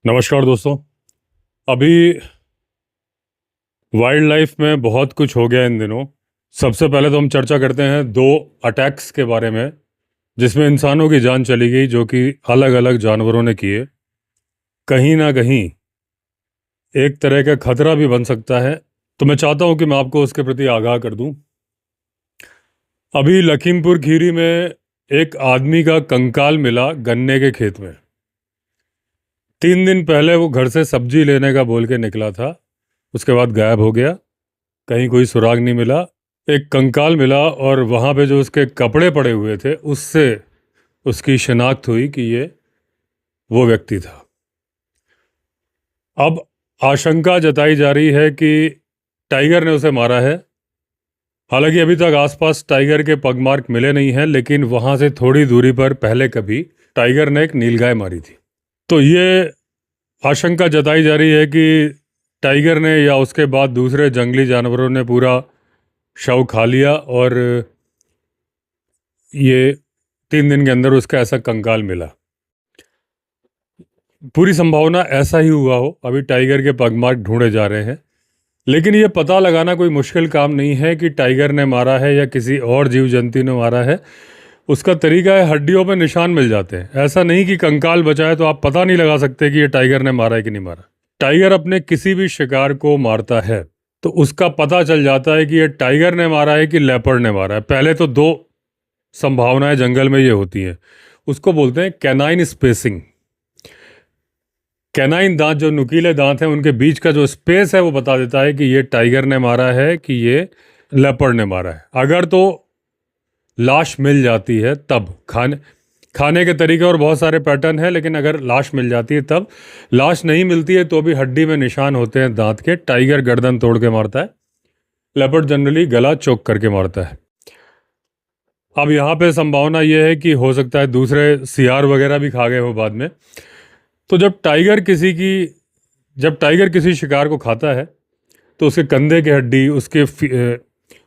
नमस्कार दोस्तों। अभी वाइल्ड लाइफ में बहुत कुछ हो गया इन दिनों। सबसे पहले तो हम चर्चा करते हैं दो अटैक्स के बारे में जिसमें इंसानों की जान चली गई, जो कि अलग अलग जानवरों ने किए। कहीं ना कहीं एक तरह का खतरा भी बन सकता है, तो मैं चाहता हूं कि मैं आपको उसके प्रति आगाह कर दूं। अभी लखीमपुर खीरी में एक आदमी का कंकाल मिला गन्ने के खेत में। 3 दिन पहले वो घर से सब्जी लेने का बोल के निकला था, उसके बाद गायब हो गया। कहीं कोई सुराग नहीं मिला। एक कंकाल मिला और वहाँ पे जो उसके कपड़े पड़े हुए थे उससे उसकी शिनाख्त हुई कि ये वो व्यक्ति था। अब आशंका जताई जा रही है कि टाइगर ने उसे मारा है। हालांकि अभी तक आसपास टाइगर के पगमार्क मिले नहीं हैं, लेकिन वहाँ से थोड़ी दूरी पर पहले कभी टाइगर ने एक नीलगाय मारी थी। तो ये आशंका जताई जा रही है कि टाइगर ने या उसके बाद दूसरे जंगली जानवरों ने पूरा शव खा लिया और ये 3 दिन के अंदर उसका ऐसा कंकाल मिला। पूरी संभावना ऐसा ही हुआ हो। अभी टाइगर के पगमार्क ढूंढे जा रहे हैं, लेकिन ये पता लगाना कोई मुश्किल काम नहीं है कि टाइगर ने मारा है या किसी और जीव जंतु ने मारा है। उसका तरीका है, हड्डियों पे निशान मिल जाते हैं। ऐसा नहीं कि कंकाल बचा है तो आप पता नहीं लगा सकते कि ये टाइगर ने मारा है कि नहीं मारा। टाइगर अपने किसी भी शिकार को मारता है तो उसका पता चल जाता है कि ये टाइगर ने मारा है कि लेपर्ड ने मारा है। पहले तो दो संभावनाएं जंगल में ये होती हैं, उसको बोलते हैं कैनाइन स्पेसिंग। कैनाइन दांत, जो नुकीले दांत हैं, उनके बीच का जो स्पेस है वो बता देता है कि ये टाइगर ने मारा है कि ये लेपर्ड ने मारा है। अगर तो लाश मिल जाती है तब खाने के तरीके और बहुत सारे पैटर्न हैं, लेकिन अगर लाश मिल जाती है तब। लाश नहीं मिलती है तो भी हड्डी में निशान होते हैं दांत के। टाइगर गर्दन तोड़ के मारता है, लेपर्ड जनरली गला चोक करके मारता है। अब यहाँ पे संभावना ये है कि हो सकता है दूसरे सियार वगैरह भी खा गए हो बाद में। तो जब टाइगर किसी शिकार को खाता है तो उसके कंधे की हड्डी,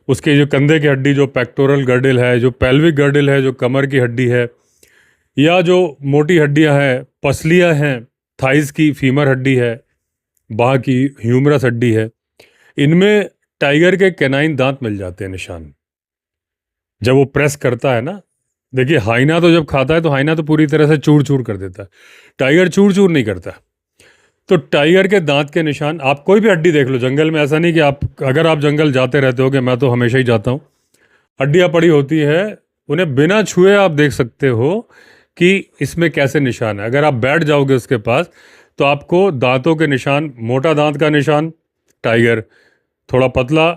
उसके जो कंधे की हड्डी, जो पेक्टोरल गर्डिल है, जो पेल्विक गर्डिल है, जो कमर की हड्डी है, या जो मोटी हड्डियां हैं, पसलियां हैं, थाइस की फीमर हड्डी है, बाह की ह्यूमरस हड्डी है, इनमें टाइगर के कैनाइन दांत मिल जाते हैं निशान। जब वो प्रेस करता है ना, देखिए हाइना तो जब खाता है तो हाइना तो पूरी तरह से चूर चूर कर देता है, टाइगर चूर चूर नहीं करता। तो टाइगर के दांत के निशान आप कोई भी हड्डी देख लो जंगल में। ऐसा नहीं कि अगर आप जंगल जाते रहते हो, कि मैं तो हमेशा ही जाता हूँ, हड्डियाँ पड़ी होती है, उन्हें बिना छुए आप देख सकते हो कि इसमें कैसे निशान है। अगर आप बैठ जाओगे उसके पास तो आपको दांतों के निशान, मोटा दांत का निशान टाइगर, थोड़ा पतला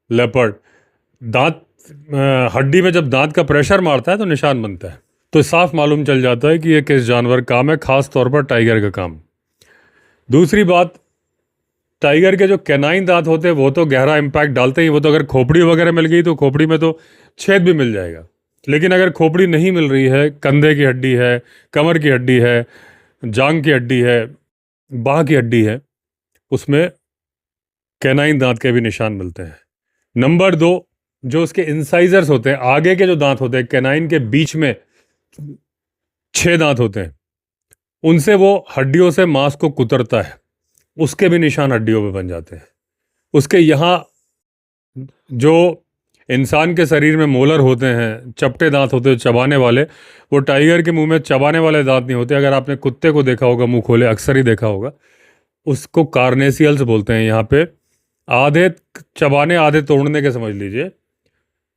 लेपर्ड। दांत हड्डी में जब दांत का प्रेशर मारता है तो निशान बनता है, तो साफ मालूम चल जाता है कि ये किस जानवर का काम है, खास तौर पर टाइगर का काम। दूसरी बात, टाइगर के जो कैनाइन दांत होते हैं वो तो गहरा इम्पैक्ट डालते ही। वो तो अगर खोपड़ी वगैरह मिल गई तो खोपड़ी में तो छेद भी मिल जाएगा, लेकिन अगर खोपड़ी नहीं मिल रही है, कंधे की हड्डी है, कमर की हड्डी है, जांग की हड्डी है, बाह की हड्डी है, उसमें कैनाइन दांत के भी निशान मिलते हैं। नंबर 2, जो उसके इंसाइजर्स होते हैं, आगे के जो दांत होते हैं, कैनाइन के बीच में 6 दांत होते हैं, उनसे वो हड्डियों से मांस को कुतरता है, उसके भी निशान हड्डियों पे बन जाते हैं। उसके यहाँ जो इंसान के शरीर में मोलर होते हैं, चपटे दांत होते हैं चबाने वाले, वो टाइगर के मुंह में चबाने वाले दांत नहीं होते। अगर आपने कुत्ते को देखा होगा मुंह खोले, अक्सर ही देखा होगा, उसको कार्नेशियल्स बोलते हैं। यहाँ पे आधे चबाने आधे तोड़ने के समझ लीजिए,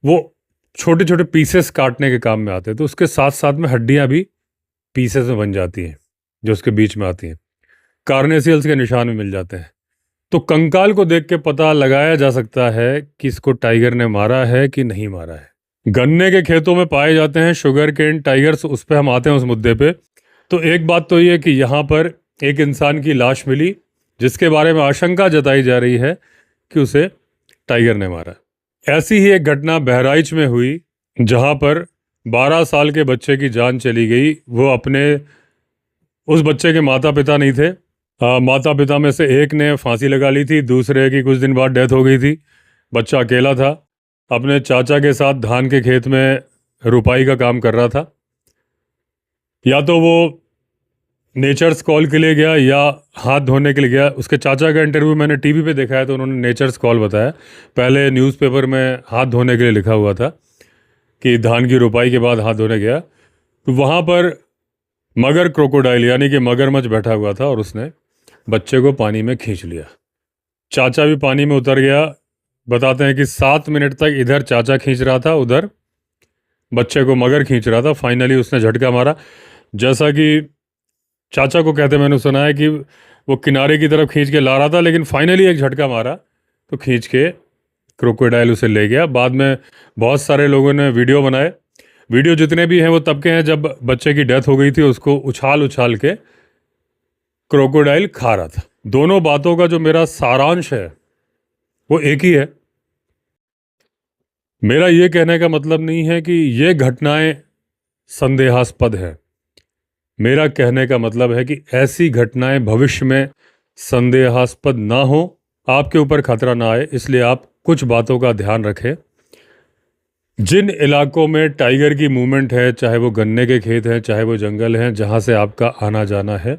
वो छोटे छोटे पीसेस काटने के काम में आते हैं। तो उसके साथ साथ में हड्डियाँ भी पीसेस में बन जाती हैं जो उसके बीच में आती हैं, कार्नेशियल्स के निशान भी मिल जाते हैं। तो कंकाल को देख के पता लगाया जा सकता है कि इसको टाइगर ने मारा है कि नहीं मारा है। गन्ने के खेतों में पाए जाते हैं शुगर केन टाइगर्स, उस पर हम आते हैं उस मुद्दे पे। तो एक बात तो ये कि यहाँ पर एक इंसान की लाश मिली जिसके बारे में आशंका जताई जा रही है कि उसे टाइगर ने मारा। ऐसी ही एक घटना बहराइच में हुई जहाँ पर 12 साल के बच्चे की जान चली गई। उस बच्चे के माता पिता नहीं थे। माता पिता में से एक ने फांसी लगा ली थी, दूसरे की कुछ दिन बाद डेथ हो गई थी। बच्चा अकेला था, अपने चाचा के साथ धान के खेत में रुपाई का काम कर रहा था। या तो वो नेचर्स कॉल के लिए गया या हाथ धोने के लिए गया। उसके चाचा का इंटरव्यू मैंने टीवी पे देखा है तो उन्होंने नेचर्स कॉल बताया। पहले न्यूज़पेपर में हाथ धोने के लिए लिखा हुआ था कि धान की रोपाई के बाद हाथ धोने गया, तो वहाँ पर मगर क्रोकोडाइल यानी कि मगरमच्छ बैठा हुआ था और उसने बच्चे को पानी में खींच लिया। चाचा भी पानी में उतर गया। बताते हैं कि 7 मिनट तक इधर चाचा खींच रहा था, उधर बच्चे को मगर खींच रहा था। फाइनली उसने झटका मारा। जैसा कि चाचा को कहते मैंने सुना है कि वो किनारे की तरफ खींच के ला रहा था, लेकिन फाइनली एक झटका मारा तो खींच के क्रोकोडाइल उसे ले गया। बाद में बहुत सारे लोगों ने वीडियो बनाए। वीडियो जितने भी हैं वो तब के हैं जब बच्चे की डेथ हो गई थी, उसको उछाल उछाल के क्रोकोडाइल खा रहा था। दोनों बातों का जो मेरा सारांश है वो एक ही है। मेरा ये कहने का मतलब नहीं है कि ये घटनाएं संदेहास्पद है। मेरा कहने का मतलब है कि ऐसी घटनाएं भविष्य में संदेहास्पद ना हो, आपके ऊपर खतरा ना आए, इसलिए आप कुछ बातों का ध्यान रखें। जिन इलाकों में टाइगर की मूवमेंट है, चाहे वो गन्ने के खेत हैं, चाहे वो जंगल हैं, जहां से आपका आना जाना है,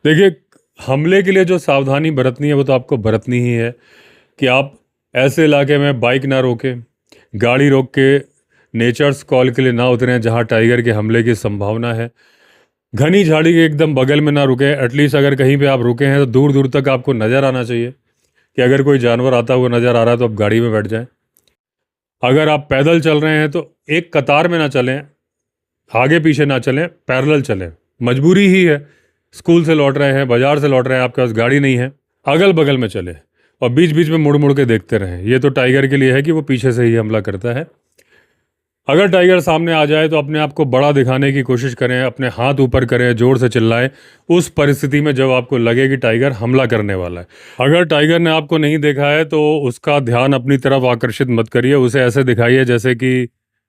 देखिए हमले के लिए जो सावधानी बरतनी है वो तो आपको बरतनी ही है कि आप ऐसे इलाके में बाइक ना रोकें, गाड़ी रोक के नेचर्स कॉल के लिए ना उतरें जहां टाइगर के हमले की संभावना है। घनी झाड़ी के एकदम बगल में ना रुके। एटलीस्ट अगर कहीं पे आप रुके हैं तो दूर दूर तक आपको नज़र आना चाहिए कि अगर कोई जानवर आता हुआ नज़र आ रहा है तो आप गाड़ी में बैठ जाएं। अगर आप पैदल चल रहे हैं तो एक कतार में ना चलें, आगे पीछे ना चलें, पैरेलल चलें। मजबूरी ही है, स्कूल से लौट रहे हैं, बाजार से लौट रहे हैं, आपके पास गाड़ी नहीं है, अगल बगल में चले और बीच बीच में मुड़ मुड़ के देखते रहें। ये तो टाइगर के लिए है कि वो पीछे से ही हमला करता है। अगर टाइगर सामने आ जाए तो अपने आप को बड़ा दिखाने की कोशिश करें, अपने हाथ ऊपर करें, जोर से चिल्लाएं उस परिस्थिति में जब आपको लगे कि टाइगर हमला करने वाला है। अगर टाइगर ने आपको नहीं देखा है तो उसका ध्यान अपनी तरफ आकर्षित मत करिए। उसे ऐसे दिखाइए जैसे कि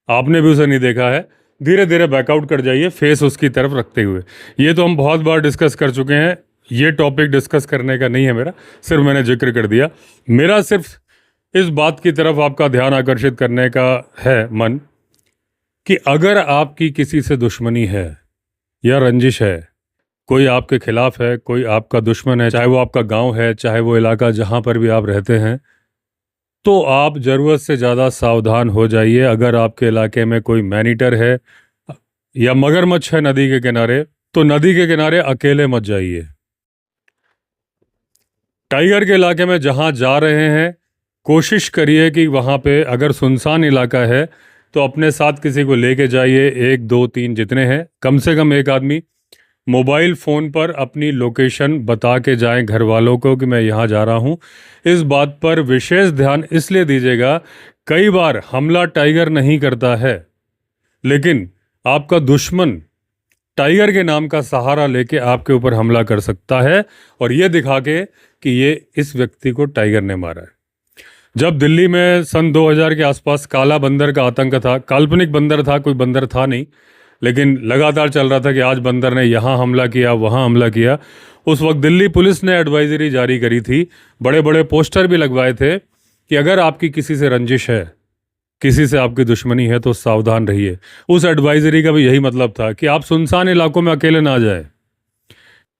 आपने भी उसे नहीं देखा है। धीरे धीरे बैकआउट कर जाइए, फेस उसकी तरफ रखते हुए। ये तो हम बहुत बार डिस्कस कर चुके हैं, ये टॉपिक डिस्कस करने का नहीं है मेरा, सिर्फ मैंने जिक्र कर दिया। मेरा सिर्फ इस बात की तरफ आपका ध्यान आकर्षित करने का है मन कि अगर आपकी किसी से दुश्मनी है या रंजिश है, कोई आपके खिलाफ है, कोई आपका दुश्मन है, चाहे वो आपका गांव है, चाहे वो इलाका जहां पर भी आप रहते हैं, तो आप ज़रूरत से ज़्यादा सावधान हो जाइए। अगर आपके इलाके में कोई मैनीटर है या मगरमच्छ है नदी के किनारे, तो नदी के किनारे अकेले मत जाइए। टाइगर के इलाके में जहां जा रहे हैं कोशिश करिए कि वहां पे अगर सुनसान इलाका है तो अपने साथ किसी को लेके जाइए, 1 2 3 जितने हैं, कम से कम एक आदमी। मोबाइल फ़ोन पर अपनी लोकेशन बता के जाएं घर वालों को कि मैं यहाँ जा रहा हूँ। इस बात पर विशेष ध्यान इसलिए दीजिएगा, कई बार हमला टाइगर नहीं करता है, लेकिन आपका दुश्मन टाइगर के नाम का सहारा लेके आपके ऊपर हमला कर सकता है और ये दिखा के कि ये इस व्यक्ति को टाइगर ने मारा है। जब दिल्ली में सन 2000 के आसपास काला बंदर का आतंक था, काल्पनिक बंदर था, कोई बंदर था नहीं, लेकिन लगातार चल रहा था कि आज बंदर ने यहाँ हमला किया, वहाँ हमला किया। उस वक्त दिल्ली पुलिस ने एडवाइजरी जारी करी थी, बड़े बड़े पोस्टर भी लगवाए थे कि अगर आपकी किसी से रंजिश है, किसी से आपकी दुश्मनी है तो सावधान रहिए। उस एडवाइजरी का भी यही मतलब था कि आप सुनसान इलाकों में अकेले ना जाए,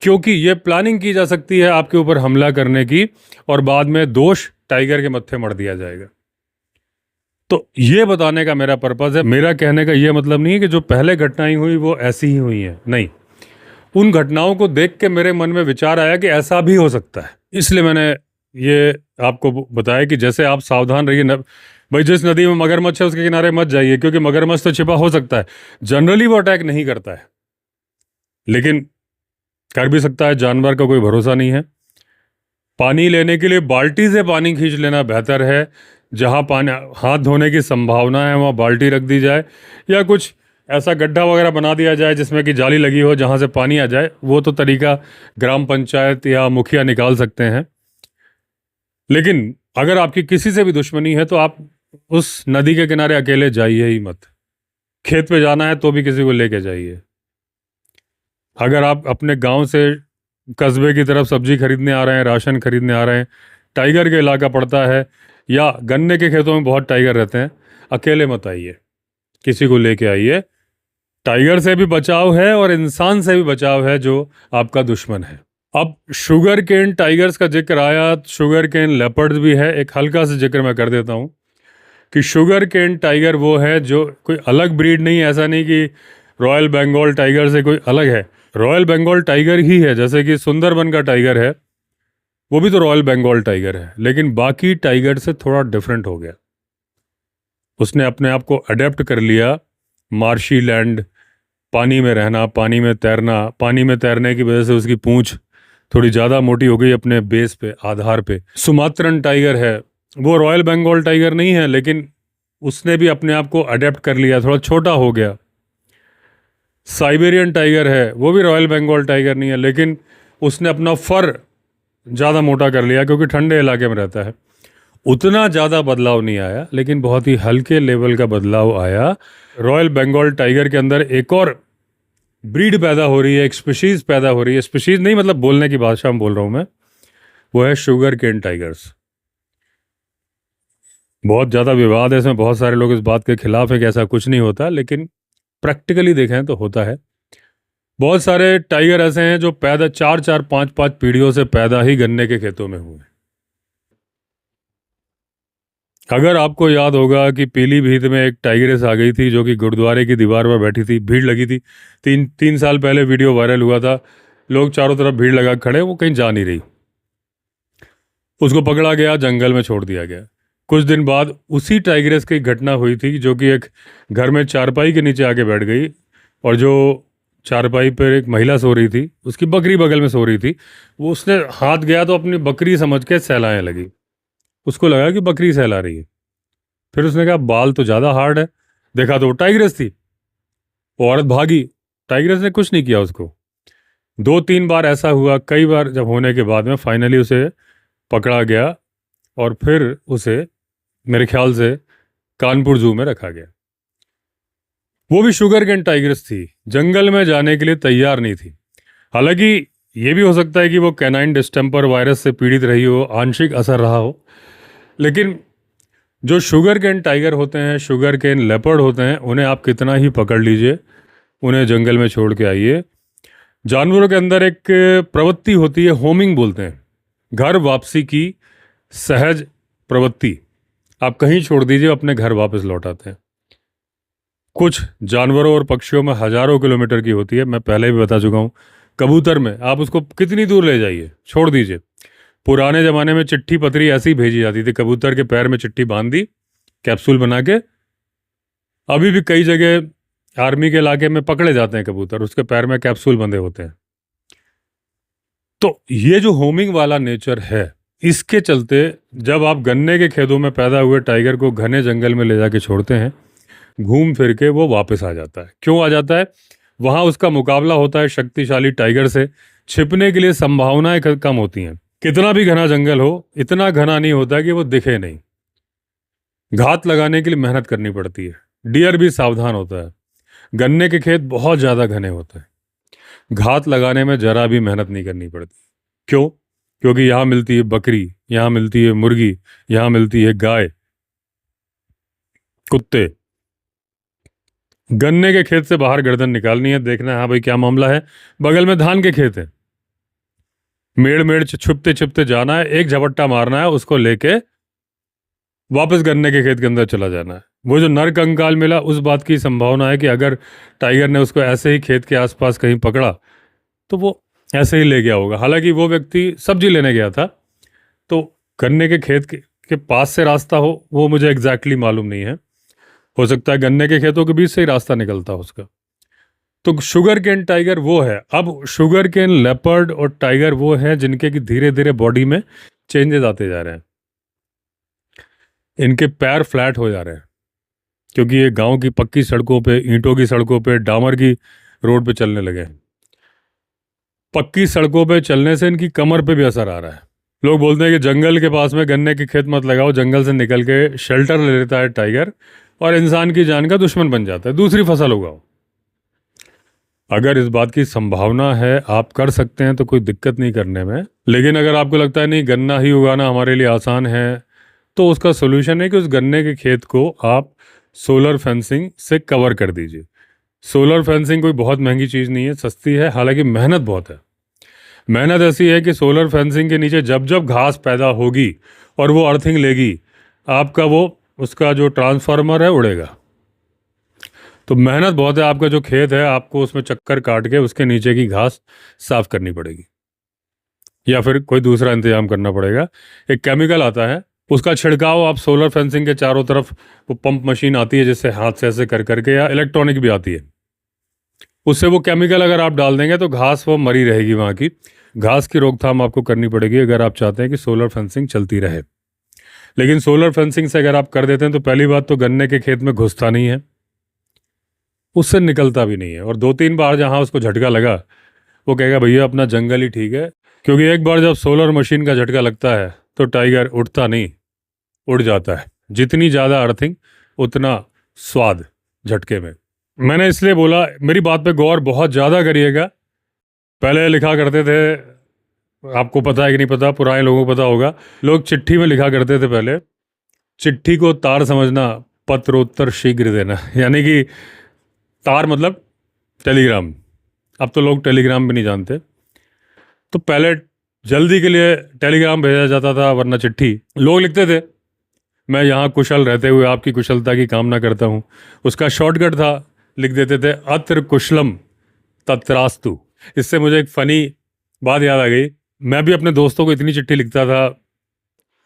क्योंकि ये प्लानिंग की जा सकती है आपके ऊपर हमला करने की और बाद में दोष टाइगर के मत्थे मढ़ दिया जाएगा। तो ये बताने का मेरा पर्पज़ है। मेरा कहने का ये मतलब नहीं है कि जो पहले घटनाएं हुई वो ऐसी ही हुई हैं, नहीं। उन घटनाओं को देख के मेरे मन में विचार आया कि ऐसा भी हो सकता है, इसलिए मैंने ये आपको बताया कि जैसे आप सावधान रहिए न, भाई जिस नदी में मगरमच्छ है उसके किनारे मत जाइए, क्योंकि मगरमच्छ तो छिपा हो सकता है, जनरली वो अटैक नहीं करता है, लेकिन कर भी सकता है। जानवर का कोई भरोसा नहीं है। पानी लेने के लिए बाल्टी से पानी खींच लेना बेहतर है। जहाँ पानी हाथ धोने की संभावना है वहाँ बाल्टी रख दी जाए, या कुछ ऐसा गड्ढा वगैरह बना दिया जाए जिसमें कि जाली लगी हो जहाँ से पानी आ जाए। वो तो तरीका ग्राम पंचायत या मुखिया निकाल सकते हैं। लेकिन अगर आपकी किसी से भी दुश्मनी है तो आप उस नदी के किनारे अकेले जाइए ही मत। खेत पे जाना है तो भी किसी को लेके जाइए। अगर आप अपने गांव से कस्बे की तरफ सब्जी खरीदने आ रहे हैं, राशन खरीदने आ रहे हैं, टाइगर के इलाका पड़ता है या गन्ने के खेतों में बहुत टाइगर रहते हैं, अकेले मत आइए, किसी को लेके आइए। टाइगर से भी बचाव है और इंसान से भी बचाव है जो आपका दुश्मन है। अब शुगर केन टाइगर्स का जिक्र आया, शुगर केन लेपर्ड्स भी है। एक हल्का सा जिक्र मैं कर देता हूँ कि शुगर केन टाइगर वो है जो कोई अलग ब्रीड नहीं है। ऐसा नहीं कि रॉयल बंगाल टाइगर से कोई अलग है, रॉयल बंगाल टाइगर ही है। जैसे कि सुंदरबन का टाइगर है, वो भी तो रॉयल बंगाल टाइगर है, लेकिन बाकी टाइगर से थोड़ा डिफरेंट हो गया। उसने अपने आप को अडेप्ट कर लिया मार्शी लैंड, पानी में रहना, पानी में तैरना। पानी में तैरने की वजह से उसकी पूंछ थोड़ी ज़्यादा मोटी हो गई अपने बेस पे, आधार पे। सुमात्रन टाइगर है, वो रॉयल बंगाल टाइगर नहीं है, लेकिन उसने भी अपने आप को अडेप्ट कर लिया, थोड़ा छोटा हो गया। साइबेरियन टाइगर है, वो भी रॉयल बंगाल टाइगर नहीं है, लेकिन उसने अपना फर ज़्यादा मोटा कर लिया क्योंकि ठंडे इलाके में रहता है। उतना ज़्यादा बदलाव नहीं आया, लेकिन बहुत ही हल्के लेवल का बदलाव आया। रॉयल बंगाल टाइगर के अंदर एक और ब्रीड पैदा हो रही है, एक स्पीशीज़ पैदा हो रही है। स्पीशीज़ नहीं मतलब बोलने की भाषा में बोल रहा हूँ मैं, वो है शुगर केन टाइगर्स। बहुत ज़्यादा विवाद है इसमें, बहुत सारे लोग इस बात के खिलाफ है कि ऐसा कुछ नहीं होता, लेकिन प्रैक्टिकली देखें तो होता है। बहुत सारे टाइगर ऐसे हैं जो पैदा 4-4, 5-5 पीढ़ियों से पैदा ही गन्ने के खेतों में हुए। अगर आपको याद होगा कि पीलीभीत में एक टाइगरेस आ गई थी जो कि गुरुद्वारे की दीवार पर बैठी थी, भीड़ लगी थी। 3 साल पहले वीडियो वायरल हुआ था, लोग चारों तरफ भीड़ लगा खड़े, वो कहीं जा नहीं रही। उसको पकड़ा गया, जंगल में छोड़ दिया गया। कुछ दिन बाद उसी टाइगरेस की घटना हुई थी जो कि एक घर में चारपाई के नीचे आके बैठ गई, और जो चारपाई पर एक महिला सो रही थी, उसकी बकरी बगल में सो रही थी। वो उसने हाथ गया तो अपनी बकरी समझ के सहलाने लगी। उसको लगा कि बकरी सहला रही है। फिर उसने कहा बाल तो ज़्यादा हार्ड है, देखा तो वो टाइग्रेस थी। वो औरत भागी, टाइग्रेस ने कुछ नहीं किया उसको। 2-3 बार ऐसा हुआ, कई बार जब होने के बाद में फाइनली उसे पकड़ा गया और फिर उसे मेरे ख्याल से कानपुर जू में रखा गया। वो भी शुगर केन टाइग्रेस थी, जंगल में जाने के लिए तैयार नहीं थी। हालांकि ये भी हो सकता है कि वो कैनाइन डिस्टेंपर वायरस से पीड़ित रही हो, आंशिक असर रहा हो, लेकिन जो शुगर केन टाइगर होते हैं, शुगर केन लेपर्ड होते हैं, उन्हें आप कितना ही पकड़ लीजिए, उन्हें जंगल में छोड़ के आइए। जानवरों के अंदर एक प्रवृत्ति होती है, होमिंग बोलते हैं, घर वापसी की सहज प्रवृत्ति। आप कहीं छोड़ दीजिए, अपने घर वापस लौट आते हैं। कुछ जानवरों और पक्षियों में हजारों किलोमीटर की होती है, मैं पहले भी बता चुका हूँ। कबूतर में आप उसको कितनी दूर ले जाइए, छोड़ दीजिए। पुराने ज़माने में चिट्ठी पत्री ऐसी भेजी जाती थी, कबूतर के पैर में चिट्ठी बांध दी कैप्सूल बना के। अभी भी कई जगह आर्मी के इलाके में पकड़े जाते हैं कबूतर, उसके पैर में कैप्सूल बंधे होते हैं। तो ये जो होमिंग वाला नेचर है, इसके चलते जब आप गन्ने के खेतों में पैदा हुए टाइगर को घने जंगल में ले जाके छोड़ते हैं, घूम फिर के वो वापस आ जाता है। क्यों आ जाता है? वहाँ उसका मुकाबला होता है शक्तिशाली टाइगर से, छिपने के लिए संभावनाएं कम होती हैं। कितना भी घना जंगल हो, इतना घना नहीं होता कि वो दिखे नहीं। घात लगाने के लिए मेहनत करनी पड़ती है, डियर भी सावधान होता है। गन्ने के खेत बहुत ज़्यादा घने होते हैं, घात लगाने में जरा भी मेहनत नहीं करनी पड़ती। क्यों? क्योंकि यहाँ मिलती है बकरी, यहाँ मिलती है मुर्गी, यहाँ मिलती है गाय, कुत्ते। गन्ने के खेत से बाहर गर्दन निकालनी है, देखना है हाँ भाई क्या मामला है, बगल में धान के खेत है, मेड़ मेड़ छुपते छुपते जाना है, एक झपट्टा मारना है, उसको लेके वापस गन्ने के खेत के अंदर चला जाना है। वो जो नर कंकाल मिला, उस बात की संभावना है कि अगर टाइगर ने उसको ऐसे ही खेत के आसपास कहीं पकड़ा तो वो ऐसे ही ले गया होगा। हालांकि वो व्यक्ति सब्जी लेने गया था, तो गन्ने के खेत के पास से रास्ता हो वो मुझे एग्जैक्टली मालूम नहीं है। हो सकता है गन्ने के खेतों के बीच से ही रास्ता निकलता हो उसका। तो शुगर केन टाइगर वो है। अब शुगर केन लेपर्ड और टाइगर वो है जिनके कि धीरे धीरे बॉडी में चेंजेस आते जा रहे हैं। इनके पैर फ्लैट हो जा रहे हैं क्योंकि ये गांव की पक्की सड़कों पे, ईंटों की सड़कों पे, डामर की रोड पे चलने लगे हैं। पक्की सड़कों पे चलने से इनकी कमर पे भी असर आ रहा है। लोग बोलते हैं कि जंगल के पास में गन्ने के खेत मत लगाओ, जंगल से निकल के शेल्टर ले लेता है टाइगर और इंसान की जान का दुश्मन बन जाता है, दूसरी फसल उगाओ। अगर इस बात की संभावना है, आप कर सकते हैं तो कोई दिक्कत नहीं करने में। लेकिन अगर आपको लगता है नहीं गन्ना ही उगाना हमारे लिए आसान है, तो उसका सोल्यूशन है कि उस गन्ने के खेत को आप सोलर फेंसिंग से कवर कर दीजिए। सोलर फेंसिंग कोई बहुत महंगी चीज़ नहीं है, सस्ती है, हालांकि मेहनत बहुत है। मेहनत ऐसी है कि सोलर फेंसिंग के नीचे जब जब घास पैदा होगी और वो अर्थिंग लेगी, आपका वो उसका जो ट्रांसफार्मर है उड़ेगा। तो मेहनत बहुत है। आपका जो खेत है, आपको उसमें चक्कर काट के उसके नीचे की घास साफ करनी पड़ेगी, या फिर कोई दूसरा इंतजाम करना पड़ेगा। एक केमिकल आता है, उसका छिड़काव आप सोलर फेंसिंग के चारों तरफ, वो पंप मशीन आती है जिससे हाथ से ऐसे कर करके, या इलेक्ट्रॉनिक भी आती है, उससे वो केमिकल अगर आप डाल देंगे तो घास वो मरी रहेगी। वहाँ की घास की रोकथाम आपको करनी पड़ेगी अगर आप चाहते हैं कि सोलर फेंसिंग चलती रहे। लेकिन सोलर फेंसिंग से अगर आप कर देते हैं तो पहली बात तो गन्ने के खेत में घुसता नहीं है, उससे निकलता भी नहीं है, और 2-3 बार जहाँ उसको झटका लगा, वो कहेगा भैया अपना जंगल ही ठीक है। क्योंकि एक बार जब सोलर मशीन का झटका लगता है तो टाइगर उठता नहीं, उड़ जाता है। जितनी ज़्यादा अर्थिंग उतना स्वाद झटके में। मैंने इसलिए बोला, मेरी बात पे गौर बहुत ज़्यादा करिएगा। पहले लिखा करते थे, आपको पता है कि नहीं पता, पुराने लोगों को पता होगा, लोग चिट्ठी में लिखा करते थे पहले, चिट्ठी को तार समझना, पत्रोत्तर शीघ्र देना। यानी कि तार मतलब टेलीग्राम। अब तो लोग टेलीग्राम भी नहीं जानते। तो पहले जल्दी के लिए टेलीग्राम भेजा जाता था, वरना चिट्ठी। लोग लिखते थे, मैं यहाँ कुशल रहते हुए आपकी कुशलता की कामना करता हूँ। उसका शॉर्टकट था, लिख देते थे अत्र कुशलम तत्रास्तु। इससे मुझे एक फ़नी बात याद आ गई। मैं भी अपने दोस्तों को इतनी चिट्ठी लिखता था,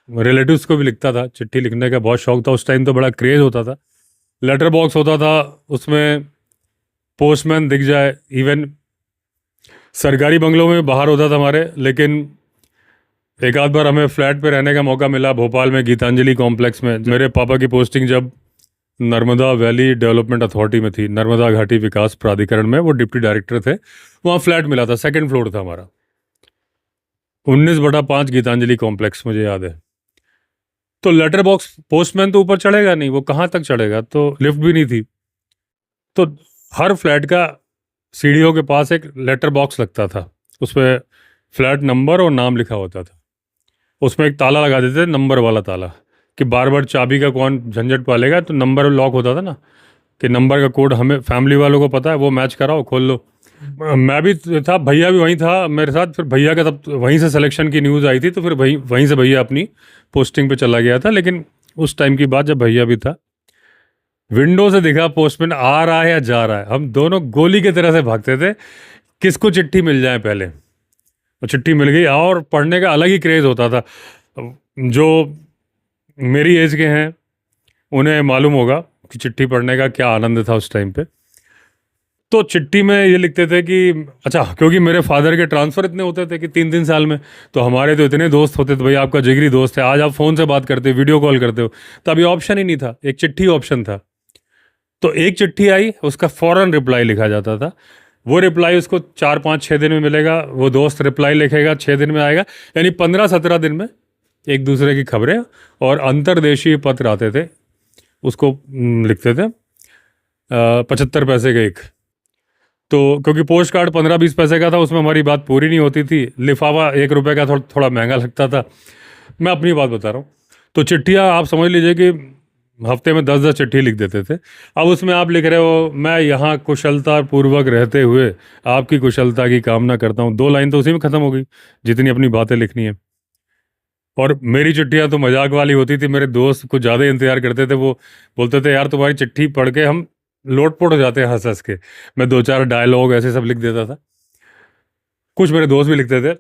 रिलेटिव्स को भी लिखता था। चिट्ठी लिखने का बहुत शौक था, उस टाइम तो बड़ा क्रेज़ होता था। लेटर बॉक्स होता था, उसमें पोस्टमैन दिख जाए। इवन सरकारी बंगलों में बाहर होता था हमारे, लेकिन एक आध बार हमें फ्लैट पे रहने का मौका मिला भोपाल में, गीतांजलि कॉम्प्लेक्स में। मेरे पापा की पोस्टिंग जब नर्मदा वैली डेवलपमेंट अथॉरिटी में थी, नर्मदा घाटी विकास प्राधिकरण में, वो डिप्टी डायरेक्टर थे। वहाँ फ्लैट मिला था, सेकंड फ्लोर था हमारा, 19/5 गीतांजलि कॉम्प्लेक्स, मुझे याद है। तो लेटर बॉक्स, पोस्टमैन तो ऊपर चढ़ेगा नहीं, वो कहाँ तक चढ़ेगा, तो लिफ्ट भी नहीं थी। तो हर फ्लैट का सीढ़ियों के पास एक लेटर बॉक्स लगता था, उसमें फ्लैट नंबर और नाम लिखा होता था। उसमें एक ताला लगा देते थे, नंबर वाला ताला, कि बार बार चाबी का कौन झंझट पालेगा। तो नंबर लॉक होता था ना, कि नंबर का कोड हमें फैमिली वालों को पता है, वो मैच कराओ, खोल लो। मैं भी था, भैया भी वहीं था मेरे साथ। फिर भैया का तब वहीं से सिलेक्शन की न्यूज़ आई थी, तो फिर वहीं से भैया अपनी पोस्टिंग पे चला गया था। लेकिन उस टाइम की बात जब भैया भी था, विंडो से दिखा पोस्टमैन आ रहा है या जा रहा है, हम दोनों गोली की तरह से भागते थे, किसको चिट्ठी मिल जाए पहले। और चिट्ठी मिल गई, और पढ़ने का अलग ही क्रेज़ होता था। जो मेरी एज के हैं उन्हें मालूम होगा कि चिट्ठी पढ़ने का क्या आनंद था उस टाइम पे। तो चिट्ठी में ये लिखते थे कि, अच्छा, क्योंकि मेरे फादर के ट्रांसफ़र इतने होते थे कि 3-3 साल में, तो हमारे तो इतने दोस्त होते थे, भाई आपका जिगरी दोस्त है, आज आप फ़ोन से बात करते हो, वीडियो कॉल करते हो। तो अभी ऑप्शन ही नहीं था, एक चिट्ठी ऑप्शन था। तो एक चिट्ठी आई, उसका फ़ौरन रिप्लाई लिखा जाता था। वो रिप्लाई उसको 4-5-6 दिन में मिलेगा, वो दोस्त रिप्लाई लिखेगा, 6 दिन में आएगा। यानी 15-17 दिन में एक दूसरे की खबरें। और अंतर्देशीय पत्र आते थे, उसको लिखते थे 75 पैसे के एक। तो क्योंकि पोस्ट कार्ड 15-20 पैसे का था, उसमें हमारी बात पूरी नहीं होती थी। लिफाफा 1 रुपये का थोड़ा महंगा लगता था। मैं अपनी बात बता रहा हूँ। तो चिट्ठियाँ आप समझ लीजिए कि हफ्ते में 10-10 चिट्ठी लिख देते थे। अब उसमें आप लिख रहे हो, मैं यहाँ कुशलता पूर्वक रहते हुए आपकी कुशलता की कामना करता हूँ। 2 लाइन तो उसी में ख़त्म हो गई, जितनी अपनी बातें लिखनी है। और मेरी चिट्ठियाँ तो मजाक वाली होती थी, मेरे दोस्त कुछ ज़्यादा ही इंतजार करते थे। वो बोलते थे, यार तुम्हारी चिट्ठी पढ़ के हम लोटपोट हो जाते हैं हंस हंस के। मैं 2-4 डायलॉग ऐसे सब लिख देता था, कुछ मेरे दोस्त भी लिखते थे।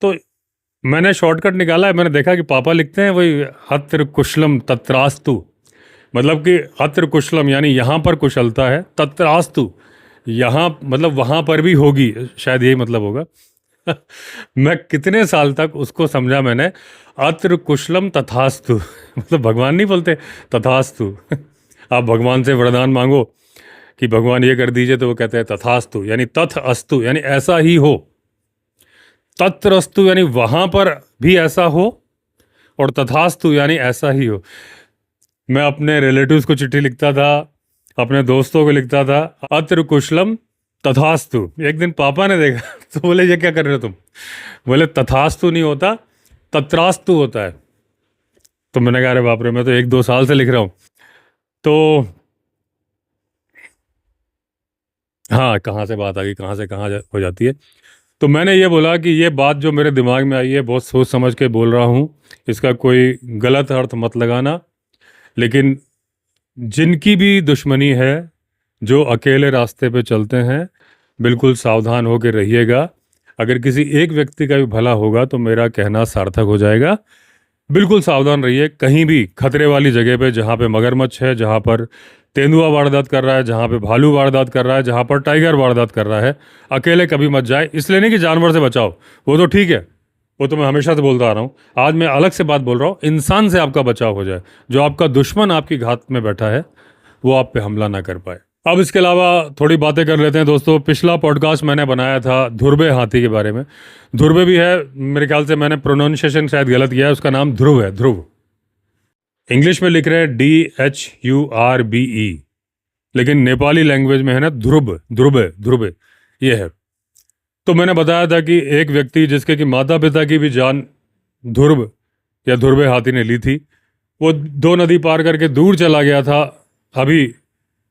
तो मैंने शॉर्टकट निकाला है, मैंने देखा कि पापा लिखते हैं वही अत्र कुशलम तत्रास्तु, मतलब कि अत्र कुशलम यानी यहाँ पर कुशलता है, तत्रास्तु यहाँ मतलब वहाँ पर भी होगी, शायद यही मतलब होगा। मैं कितने साल तक उसको समझा मैंने, अत्र कुशलम तथास्तु। मतलब भगवान नहीं बोलते तथास्तु। आप भगवान से वरदान मांगो कि भगवान ये कर दीजिए, तो वो कहते हैं तथास्तु, यानी तथ अस्तु यानी ऐसा ही हो, तत्रस्तु यानी वहाँ पर भी ऐसा हो, और तथास्तु यानी ऐसा ही हो। मैं अपने रिलेटिव्स को चिट्ठी लिखता था, अपने दोस्तों को लिखता था, अत्र कुशलम तथास्तु। एक दिन पापा ने देखा तो बोले, ये क्या कर रहे हो तुम? बोले तथास्तु नहीं होता, तत्रास्तु होता है। तो मैंने कहा, अरे बाप रे, मैं तो 1-2 साल से लिख रहा हूँ। तो हाँ, कहाँ से बात आ गई, कहाँ से कहाँ हो जाती है। तो मैंने ये बोला कि ये बात जो मेरे दिमाग में आई है बहुत सोच समझ के बोल रहा हूँ, इसका कोई गलत अर्थ मत लगाना। लेकिन जिनकी भी दुश्मनी है, जो अकेले रास्ते पे चलते हैं, बिल्कुल सावधान होकर रहिएगा। अगर किसी एक व्यक्ति का भी भला होगा तो मेरा कहना सार्थक हो जाएगा। बिल्कुल सावधान रहिए, कहीं भी खतरे वाली जगह पे, जहाँ पे मगरमच्छ है, जहाँ पर तेंदुआ वारदात कर रहा है, जहाँ पे भालू वारदात कर रहा है, जहाँ पर टाइगर वारदात कर रहा है, अकेले कभी मत जाए। इसलिए नहीं कि जानवर से बचाओ, वो तो ठीक है, वो तो मैं हमेशा से बोलता आ रहा हूँ। आज मैं अलग से बात बोल रहा हूँ, इंसान से आपका बचाव हो जाए, जो आपका दुश्मन आपकी घात में बैठा है वो आप पे हमला ना कर पाए। अब इसके अलावा थोड़ी बातें कर लेते हैं दोस्तों। पिछला पॉडकास्ट मैंने बनाया था ध्रुवे हाथी के बारे में। ध्रुवे भी है, मेरे ख्याल से मैंने प्रोनाउंसिएशन शायद गलत किया है, उसका नाम ध्रुव है, ध्रुव। इंग्लिश में लिख रहे हैं DHURBE, लेकिन नेपाली लैंग्वेज में है ना ध्रुव, ध्रुवे, ध्रुवे ये है। तो मैंने बताया था कि एक व्यक्ति जिसके कि माता पिता की भी जान ध्रुव या ध्रुवे हाथी ने ली थी, वो 2 नदी पार करके दूर चला गया था। अभी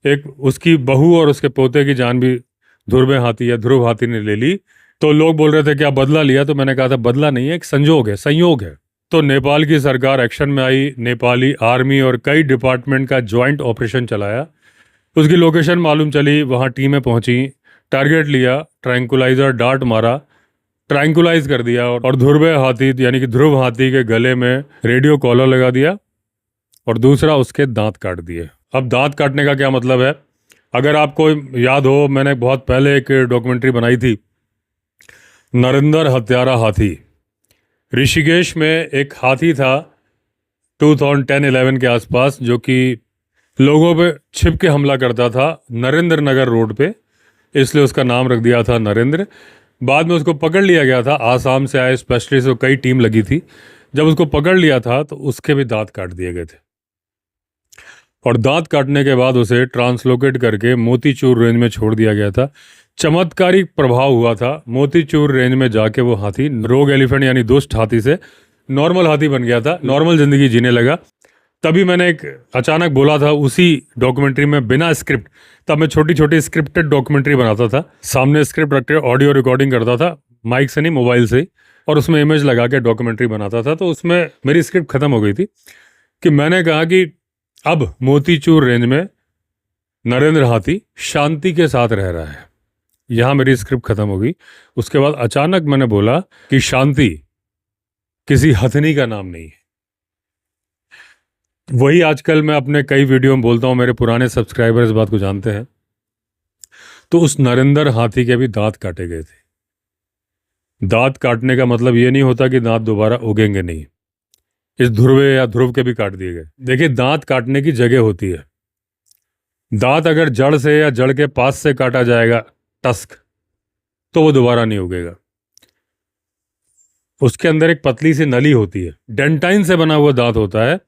एक उसकी बहू और उसके पोते की जान भी ध्रुवे हाथी या ध्रुव हाथी ने ले ली। तो लोग बोल रहे थे क्या बदला लिया, तो मैंने कहा था बदला नहीं है, एक संयोग है, संयोग है। तो नेपाल की सरकार एक्शन में आई, नेपाली आर्मी और कई डिपार्टमेंट का ज्वाइंट ऑपरेशन चलाया। उसकी लोकेशन मालूम चली, वहाँ टीमें पहुंची, टारगेट लिया, ट्रैंकुलाइजर डार्ट मारा, ट्रैंकुलाइज कर दिया और ध्रुवे हाथी यानी कि ध्रुव हाथी के गले में रेडियो कॉलर लगा दिया और दूसरा उसके दांत काट दिए। अब दांत काटने का क्या मतलब है, अगर आपको याद हो, मैंने बहुत पहले एक डॉक्यूमेंट्री बनाई थी, नरेंद्र हत्यारा हाथी। ऋषिकेश में एक हाथी था 2010-11 के आसपास, जो कि लोगों पे छिप के हमला करता था नरेंद्र नगर रोड पे, इसलिए उसका नाम रख दिया था नरेंद्र। बाद में उसको पकड़ लिया गया था, आसाम से आए स्पेशलिस्ट को कई टीम लगी थी। जब उसको पकड़ लिया था तो उसके भी दांत काट दिए गए थे और दांत काटने के बाद उसे ट्रांसलोकेट करके मोतीचूर रेंज में छोड़ दिया गया था। चमत्कारिक प्रभाव हुआ था, मोतीचूर रेंज में जाके वो हाथी रोग एलिफेंट यानी दुष्ट हाथी से नॉर्मल हाथी बन गया था, नॉर्मल जिंदगी जीने लगा। तभी मैंने एक अचानक बोला था उसी डॉक्यूमेंट्री में, बिना स्क्रिप्ट, तब मैं छोटी छोटी स्क्रिप्टेड डॉक्यूमेंट्री बनाता था, सामने स्क्रिप्ट रख के ऑडियो रिकॉर्डिंग करता था, माइक से नहीं मोबाइल से, और उसमें इमेज लगा के डॉक्यूमेंट्री बनाता था। तो उसमें मेरी स्क्रिप्ट खत्म हो गई थी कि मैंने कहा कि अब मोतीचूर रेंज में नरेंद्र हाथी शांति के साथ रह रहा है। यहाँ मेरी स्क्रिप्ट खत्म हो गई। उसके बाद अचानक मैंने बोला कि शांति किसी हथनी का नाम नहीं है। वही आजकल मैं अपने कई वीडियो में बोलता हूँ, मेरे पुराने सब्सक्राइबर इस बात को जानते हैं। तो उस नरेंद्र हाथी के भी दांत काटे गए थे। दांत काटने का मतलब ये नहीं होता कि दांत दोबारा उगेंगे नहीं। इस ध्रुवे या ध्रुव के भी काट दिए गए। देखिए, दांत काटने की जगह होती है। दांत अगर जड़ से या जड़ के पास से काटा जाएगा, टस्क, तो वो दोबारा नहीं उगेगा। उसके अंदर एक पतली सी नली होती है, डेंटाइन से बना हुआ दांत होता है।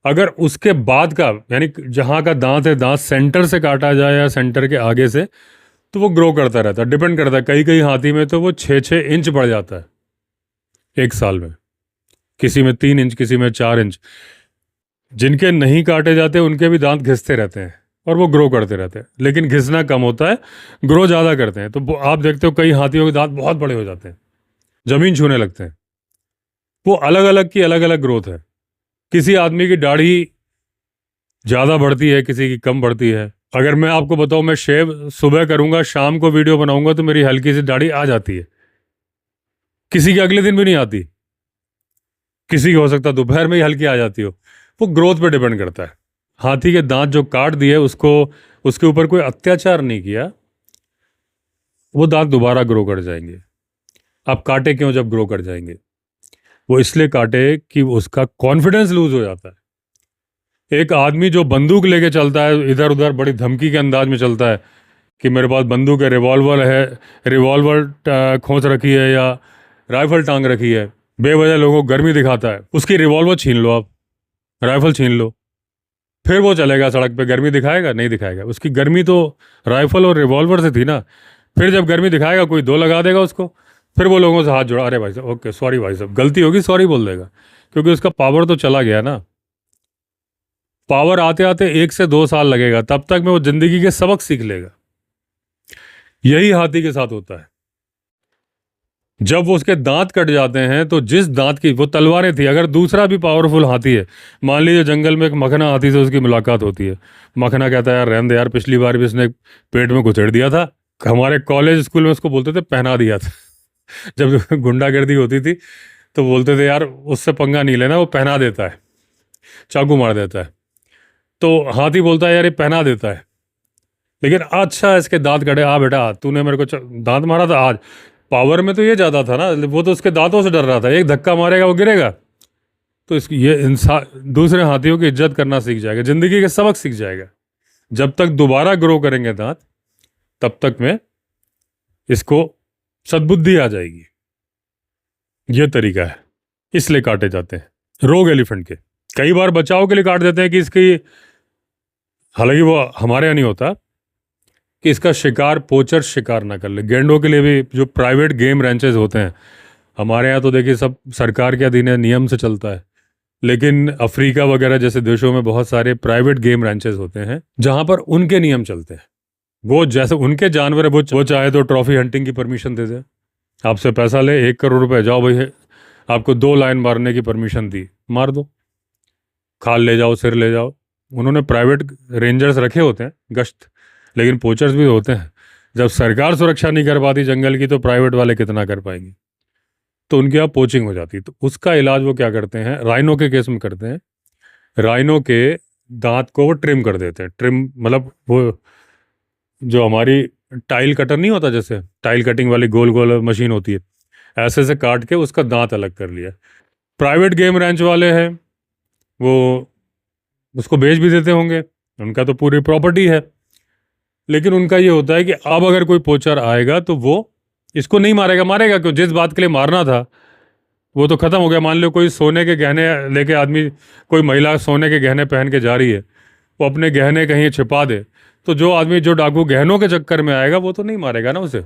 अगर उसके बाद का यानी जहाँ का दांत है, दांत सेंटर से काटा जाए या सेंटर के आगे से, तो वो ग्रो करता रहता है, डिपेंड करता है। कई कई हाथी में तो वो 6-6 इंच बढ़ जाता है 1 साल में, किसी में 3 इंच, किसी में 4 इंच। जिनके नहीं काटे जाते उनके भी दांत घिसते रहते हैं और वो ग्रो करते रहते हैं, लेकिन घिसना कम होता है, ग्रो ज़्यादा करते हैं। तो आप देखते हो कई हाथियों के दांत बहुत बड़े हो जाते हैं, ज़मीन छूने लगते हैं। वो अलग अलग की अलग अलग ग्रोथ है। किसी आदमी की दाढ़ी ज़्यादा बढ़ती है, किसी की कम बढ़ती है। अगर मैं आपको बताऊं, मैं शेव सुबह करूंगा, शाम को वीडियो बनाऊंगा तो मेरी हल्की सी दाढ़ी आ जाती है, किसी की अगले दिन भी नहीं आती, किसी की हो सकता है दोपहर में ही हल्की आ जाती हो। वो ग्रोथ पे डिपेंड करता है। हाथी के दांत जो काट दिए, उसको उसके ऊपर कोई अत्याचार नहीं किया, वो दांत दोबारा ग्रो कर जाएंगे। आप काटे क्यों जब ग्रो कर जाएंगे? वो इसलिए काटे कि उसका कॉन्फिडेंस लूज हो जाता है। एक आदमी जो बंदूक लेके चलता है इधर उधर, बड़ी धमकी के अंदाज में चलता है कि मेरे पास बंदूक है, रिवॉल्वर है, रिवॉल्वर खोंच रखी है या राइफल टांग रखी है, बेवजह लोगों को गर्मी दिखाता है, उसकी रिवॉल्वर छीन लो, आप राइफल छीन लो, फिर वो चलेगा सड़क पे, गर्मी दिखाएगा? नहीं दिखाएगा। उसकी गर्मी तो राइफल और रिवॉल्वर से थी ना। फिर जब गर्मी दिखाएगा कोई दो लगा देगा उसको, फिर वो लोगों से हाथ जोड़ा, अरे भाई साहब ओके सॉरी भाई साहब गलती होगी, सॉरी बोल देगा, क्योंकि उसका पावर तो चला गया ना। पावर आते आते 1 से 2 साल लगेगा, तब तक में वो जिंदगी के सबक सीख लेगा। यही हाथी के साथ होता है। जब वो उसके दांत कट जाते हैं तो जिस दांत की वो तलवारें थी, अगर दूसरा भी पावरफुल हाथी है, मान लीजिए जंगल में एक मखना हाथी से उसकी मुलाकात होती है, मखना कहता है यार रहने दे यार, पिछली बार भी इसने पेट में कुचड़ दिया था, हमारे कॉलेज स्कूल में उसको बोलते थे पहना दिया था। जब गुंडागर्दी होती थी तो बोलते थे यार उससे पंगा नहीं लेना, वो पहना देता है, चाकू मार देता है। तो हाथी बोलता है यार ये पहना देता है, लेकिन अच्छा इसके दांत कटे, आ बेटा तूने मेरे को दांत मारा था आज। पावर में तो ये ज्यादा था ना, वो तो उसके दांतों से डर रहा था, एक धक्का मारेगा वो गिरेगा। तो इसकी ये इंसान दूसरे हाथियों की इज्जत करना सीख जाएगा, जिंदगी के सबक सीख जाएगा। जब तक दोबारा ग्रो करेंगे दांत, तब तक में इसको सद्बुद्धि आ जाएगी। ये तरीका है, इसलिए काटे जाते हैं रोग एलिफेंट के। कई बार बचाव के लिए काट देते हैं कि इसकी, हालांकि वो हमारे यहाँ नहीं होता, कि इसका शिकार पोचर शिकार ना कर ले। गेंडों के लिए भी जो प्राइवेट गेम रेंचेस होते हैं, हमारे यहाँ तो देखिए सब सरकार के अधीन है, नियम से चलता है, लेकिन अफ्रीका वगैरह जैसे देशों में बहुत सारे प्राइवेट गेम रेंचेस होते हैं जहाँ पर उनके नियम चलते हैं। वो जैसे उनके जानवर है, वो चाहे तो ट्रॉफी हंटिंग की परमिशन दे दे, आपसे पैसा ले 1 करोड़ रुपए, जाओ भाई आपको 2 लायन मारने की परमिशन दी, मार दो, खाल ले जाओ, सिर ले जाओ। उन्होंने प्राइवेट रेंजर्स रखे होते हैं गश्त, लेकिन पोचर्स भी होते हैं। जब सरकार सुरक्षा नहीं कर पाती जंगल की, तो प्राइवेट वाले कितना कर पाएंगे, तो उनके यहाँ पोचिंग हो जाती है। तो उसका इलाज वो क्या करते हैं, राइनो के केस में करते हैं, राइनो के दांत को वो ट्रिम कर देते हैं। ट्रिम मतलब वो जो हमारी टाइल कटर नहीं होता, जैसे टाइल कटिंग वाली गोल गोल मशीन होती है, ऐसे से काट के उसका दांत अलग कर लिया। प्राइवेट गेम रेंच वाले हैं वो उसको बेच भी देते होंगे, उनका तो पूरी प्रॉपर्टी है। लेकिन उनका ये होता है कि अब अगर कोई पोचर आएगा तो वो इसको नहीं मारेगा। मारेगा क्यों, जिस बात के लिए मारना था वो तो खत्म हो गया। मान लो कोई सोने के गहने लेके आदमी, कोई महिला सोने के गहने पहन के जा रही है, वो अपने गहने कहीं छिपा दे, तो जो आदमी, जो डाकू गहनों के चक्कर में आएगा, वो तो नहीं मारेगा ना उसे।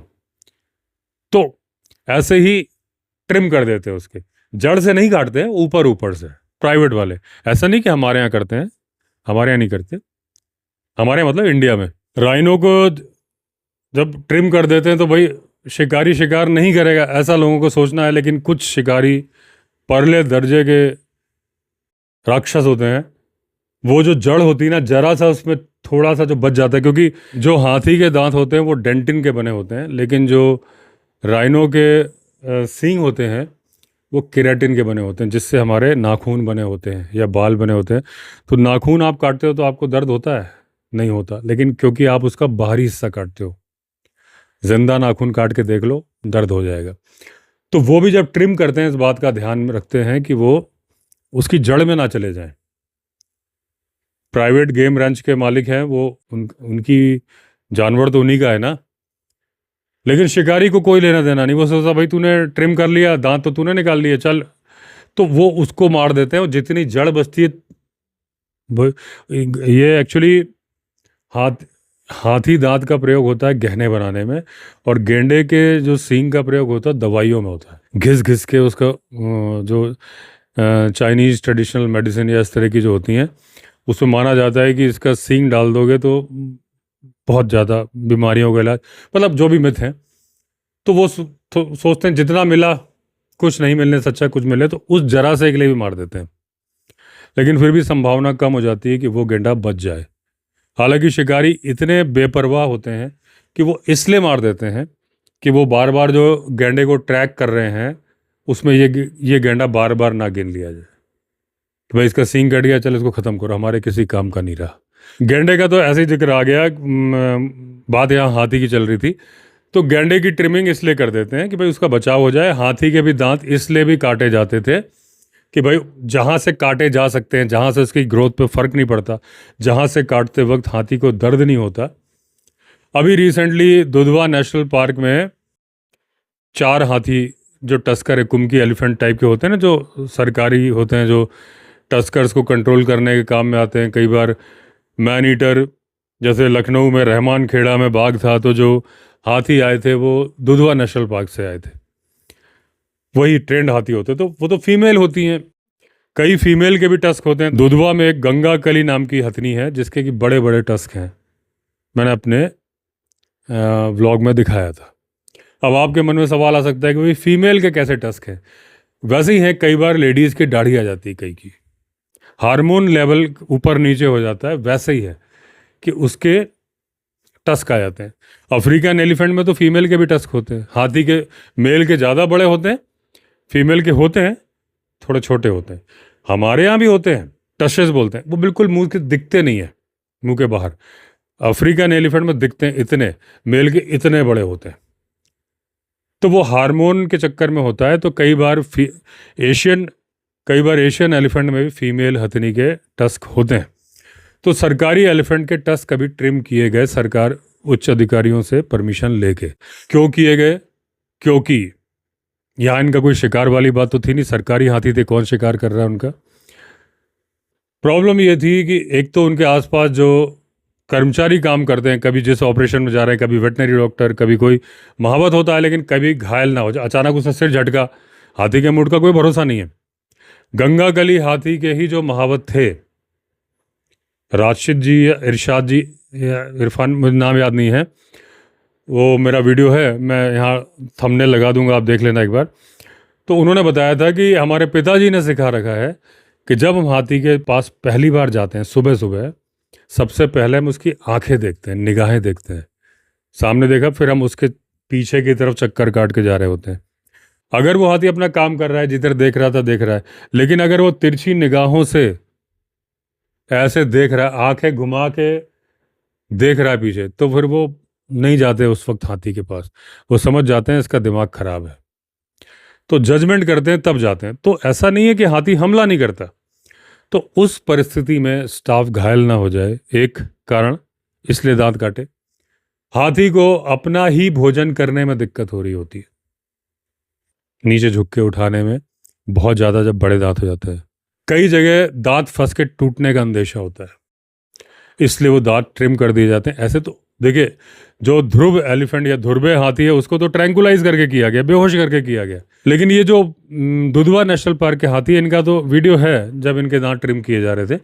तो ऐसे ही ट्रिम कर देते हैं उसके, जड़ से नहीं काटते हैं, ऊपर ऊपर से प्राइवेट वाले। ऐसा नहीं कि हमारे यहाँ करते हैं, हमारे यहाँ नहीं करते, हमारे यहाँ मतलब इंडिया में। राइनो को जब ट्रिम कर देते हैं तो भाई शिकारी शिकार नहीं करेगा ऐसा लोगों को सोचना है, लेकिन कुछ शिकारी परले दर्जे के राक्षस होते हैं, वो जो जड़ होती है ना, जरा सा उसमें थोड़ा सा जो बच जाता है, क्योंकि जो हाथी के दांत होते हैं वो डेंटिन के बने होते हैं, लेकिन जो राइनो के सींग होते हैं वो केराटिन के बने होते हैं, जिससे हमारे नाखून बने होते हैं या बाल बने होते हैं। तो नाखून आप काटते हो तो आपको दर्द होता है? नहीं होता, लेकिन क्योंकि आप उसका बाहरी हिस्सा काटते हो, जिंदा नाखून काट के देख लो, दर्द हो जाएगा। तो वो भी जब ट्रिम करते हैं इस बात का ध्यान रखते हैं कि वो उसकी जड़ में ना चले जाएं। प्राइवेट गेम रेंच के मालिक हैं वो, उनकी जानवर तो उन्हीं का है ना, लेकिन शिकारी को कोई लेना देना नहीं। वो सोचता भाई तूने ट्रिम कर लिया, दांत तो तूने निकाल लिए, चल, तो वो उसको मार देते हैं। और जितनी जड़ बचती है ये एक्चुअली हाथ हाथी दांत का प्रयोग होता है गहने बनाने में, और गेंडे के जो सींग का प्रयोग होता है दवाइयों में होता है। घिस घिस के उसका जो चाइनीज ट्रेडिशनल मेडिसिन या इस तरह की जो होती हैं, उसमें माना जाता है कि इसका सींग डाल दोगे तो बहुत ज़्यादा बीमारियों का इलाज, मतलब जो भी मिथ हैं। तो वो सोचते हैं जितना मिला, कुछ नहीं मिलने से अच्छा कुछ मिले, तो उस जरा से के लिए भी मार देते हैं। लेकिन फिर भी संभावना कम हो जाती है कि वो गेंडा बच जाए। हालांकि शिकारी इतने बेपरवाह होते हैं कि वो इसलिए मार देते हैं कि वो बार बार जो गेंडे को ट्रैक कर रहे हैं उसमें ये गेंडा बार बार ना गिन लिया जाए कि भाई इसका सींग कट गया, चल इसको ख़त्म करो, हमारे किसी काम का नहीं रहा। गेंडे का तो ऐसे ही जिक्र आ गया, बात यहाँ हाथी की चल रही थी, तो गेंडे की ट्रिमिंग इसलिए कर देते हैं कि भाई उसका बचाव हो जाए। हाथी के भी दांत इसलिए भी काटे जाते थे कि भाई जहाँ से काटे जा सकते हैं, जहाँ से उसकी ग्रोथ पे फ़र्क नहीं पड़ता, जहाँ से काटते वक्त हाथी को दर्द नहीं होता। अभी रिसेंटली दुधवा नेशनल पार्क में 4 हाथी जो टस्कर है, कुमकी एलिफेंट टाइप के होते हैं ना, जो सरकारी होते हैं, जो टस्कर्स को कंट्रोल करने के काम में आते हैं। कई बार मैन ईटर, जैसे लखनऊ में रहमान खेड़ा में बाघ था, तो जो हाथी आए थे वो दुधवा नेशनल पार्क से आए थे, वही ट्रेंड हाथी होते, तो वो तो फीमेल होती हैं। कई फीमेल के भी टस्क होते हैं। दुधवा में एक गंगा कली नाम की हथनी है जिसके कि बड़े बड़े टस्क हैं। मैंने अपने व्लॉग में दिखाया था। अब आपके मन में सवाल आ सकता है कि भाई फीमेल के कैसे टस्क हैं। वैसे ही है, कई बार लेडीज़ की दाढ़ी आ जाती है, कई की हार्मोन लेवल ऊपर नीचे हो जाता है, वैसे ही है कि उसके टस्क आ जाते हैं। अफ्रीकन एलिफेंट में तो फीमेल के भी टस्क होते हैं। हाथी के मेल के ज़्यादा बड़े होते हैं, फीमेल के होते हैं थोड़े छोटे होते हैं। हमारे यहाँ भी होते हैं, टशेस बोलते हैं, वो बिल्कुल मुंह के दिखते नहीं है, मुंह के बाहर। अफ्रीकन एलिफेंट में दिखते हैं इतने, मेल के इतने बड़े होते हैं। तो वो हार्मोन के चक्कर में होता है। तो कई बार एशियन एलिफेंट में भी फीमेल हथनी के टस्क होते हैं। तो सरकारी एलिफेंट के टस्क कभी ट्रिम किए गए, सरकार उच्च अधिकारियों से परमिशन लेके। क्यों किए गए? क्योंकि यहाँ इनका कोई शिकार वाली बात तो थी नहीं, सरकारी हाथी थे, कौन शिकार कर रहा है उनका। प्रॉब्लम ये थी कि एक तो उनके आसपास जो कर्मचारी काम करते हैं, कभी जिस ऑपरेशन में जा रहे हैं, कभी वेटनरी डॉक्टर, कभी कोई महावत होता है, लेकिन कभी घायल ना हो जाए, अचानक उसे सिर झटका। हाथी के मूड का कोई भरोसा नहीं है। गंगा गली हाथी के ही जो महावत थे, राशिद जी या इरशाद जी या इरफान, मुझे नाम याद नहीं है, वो मेरा वीडियो है, मैं यहाँ थंबनेल लगा दूंगा, आप देख लेना एक बार। तो उन्होंने बताया था कि हमारे पिताजी ने सिखा रखा है कि जब हम हाथी के पास पहली बार जाते हैं सुबह सुबह, सबसे पहले हम उसकी आंखें देखते हैं, निगाहें देखते हैं। सामने देखा, फिर हम उसके पीछे की तरफ चक्कर काट के जा रहे होते हैं। अगर वो हाथी अपना काम कर रहा है, जिधर देख रहा था देख रहा है, लेकिन अगर वो तिरछी निगाहों से ऐसे देख रहा है, आंखें घुमा के देख रहा है पीछे, तो फिर वो नहीं जाते उस वक्त हाथी के पास। वो समझ जाते हैं इसका दिमाग खराब है, तो जजमेंट करते हैं, तब जाते हैं। तो ऐसा नहीं है कि हाथी हमला नहीं करता। तो उस परिस्थिति में स्टाफ घायल ना हो जाए, एक कारण, इसलिए दांत काटे। हाथी को अपना ही भोजन करने में दिक्कत हो रही होती है, नीचे झुक के उठाने में बहुत ज़्यादा, जब बड़े दांत हो जाते हैं। कई जगह दांत फंस के टूटने का अंदेशा होता है, इसलिए वो दांत ट्रिम कर दिए जाते हैं। ऐसे तो देखिए, जो ध्रुव एलिफेंट या ध्रुवे हाथी है, उसको तो ट्रैंकुलाइज करके किया गया, बेहोश करके किया गया। लेकिन ये जो दुधवा नेशनल पार्क के हाथी है, इनका तो वीडियो है, जब इनके दांत ट्रिम किए जा रहे थे,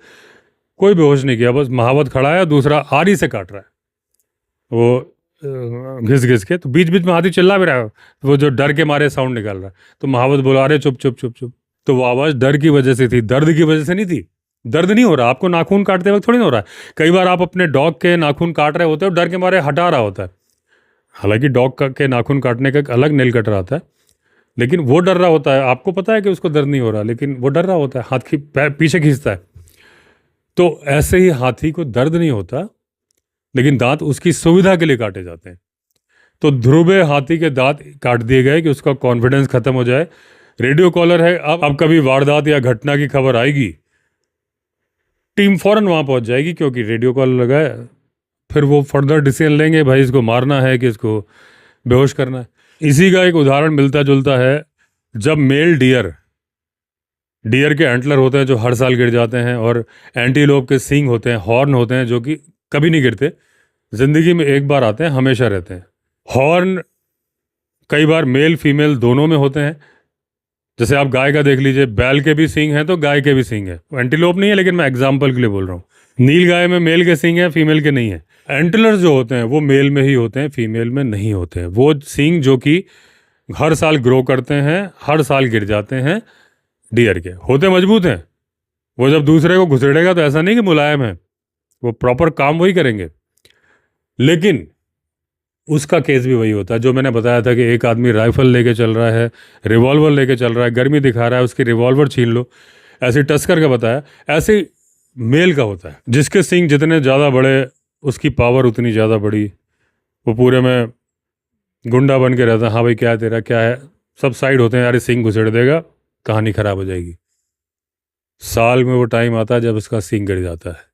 कोई बेहोश नहीं किया, बस महावत खड़ा है, दूसरा आरी से काट रहा है वो घिस घिस के। तो बीच बीच में हाथी चिल्ला भी रहा है, वो जो डर के मारे साउंड निकाल रहा है। तो महावत बोला, अरे चुप चुप चुप चुप। तो वो आवाज़ डर की वजह से थी, दर्द की वजह से नहीं थी। दर्द नहीं हो रहा आपको, नाखून काटते वक्त थोड़ी ना हो रहा है। कई बार आप अपने डॉग के नाखून काट रहे होते हो, डर के मारे हटा रहा होता है। हालांकि डॉग के नाखून काटने का एक अलग नेल कटर आता है, लेकिन वो डर रहा होता है, आपको पता है कि उसको दर्द नहीं हो रहा, लेकिन वो डर रहा होता है, हाथ की पीछे खींचता है। तो ऐसे ही हाथी को दर्द नहीं होता, लेकिन दांत उसकी सुविधा के लिए काटे जाते हैं। तो ध्रुवे हाथी के दांत काट दिए गए कि उसका कॉन्फिडेंस खत्म हो जाए। रेडियो कॉलर है, अब कभी वारदात या घटना की खबर आएगी, टीम फौरन वहां पहुंच जाएगी, क्योंकि रेडियो कॉल लगा है। फिर वो फर्दर डिसीजन लेंगे, भाई इसको मारना है कि इसको बेहोश करना है। इसी का एक उदाहरण मिलता जुलता है, जब मेल डियर के एंटलर होते हैं जो हर साल गिर जाते हैं, और एंटीलोप के सींग होते हैं, हॉर्न होते हैं जो कि कभी नहीं गिरते, जिंदगी में एक बार आते हैं, हमेशा रहते हैं। हॉर्न कई बार मेल फीमेल दोनों में होते हैं। जैसे आप गाय का देख लीजिए, बैल के भी सींग हैं तो गाय के भी सींग है। एंटीलोप नहीं है, लेकिन मैं एग्जाम्पल के लिए बोल रहा हूँ। नील गाय में मेल के सींग है, फीमेल के नहीं है। एंटलर्स जो होते हैं वो मेल में ही होते हैं, फीमेल में नहीं होते हैं। वो सींग जो कि हर साल ग्रो करते हैं, हर साल गिर जाते हैं, डियर के होते मजबूत हैं। वो जब दूसरे को घुसेड़ेगा तो ऐसा नहीं कि मुलायम है, वो प्रॉपर काम वही करेंगे। लेकिन उसका केस भी वही होता है जो मैंने बताया था कि एक आदमी राइफल लेके चल रहा है, रिवॉल्वर लेके चल रहा है, गर्मी दिखा रहा है, उसकी रिवॉल्वर छीन लो। ऐसे टस्कर का बताया, ऐसे मेल का होता है, जिसके सींग जितने ज़्यादा बड़े उसकी पावर उतनी ज़्यादा बड़ी। वो पूरे में गुंडा बन के रहता है, हाँ भाई क्या है तेरा, क्या है, सब साइड होते हैं, यार सींग घुसेड़ देगा, कहानी ख़राब हो जाएगी। साल में वो टाइम आता है जब उसका सींग गिर जाता है।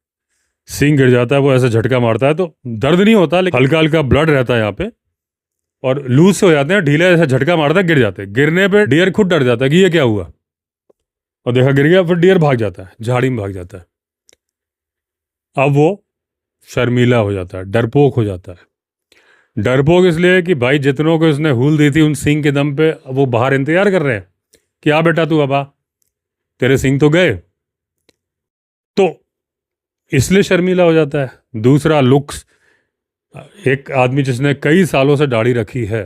सींग गिर जाता है, वो ऐसे झटका मारता है, तो दर्द नहीं होता, लेकिन हल्का हल्का ब्लड रहता है यहाँ पे, और लूज से हो जाते हैं, ढीले ऐसे झटका मारता है, गिर जाते हैं। गिरने पे डियर खुद डर जाता है कि ये क्या हुआ, और देखा गिर गया, फिर डियर भाग जाता है, झाड़ी में भाग जाता है। अब वो शर्मीला हो जाता है, डरपोक हो जाता है। डरपोक इसलिए कि भाई जितनों को उसने हूल दी थी उन सींग के दम पे, वो बाहर इंतजार कर रहे हैं कि आ बेटा तू अब आ, तेरे सींग तो गए। तो इसलिए शर्मीला हो जाता है। दूसरा लुक्स, एक आदमी जिसने कई सालों से दाढ़ी रखी है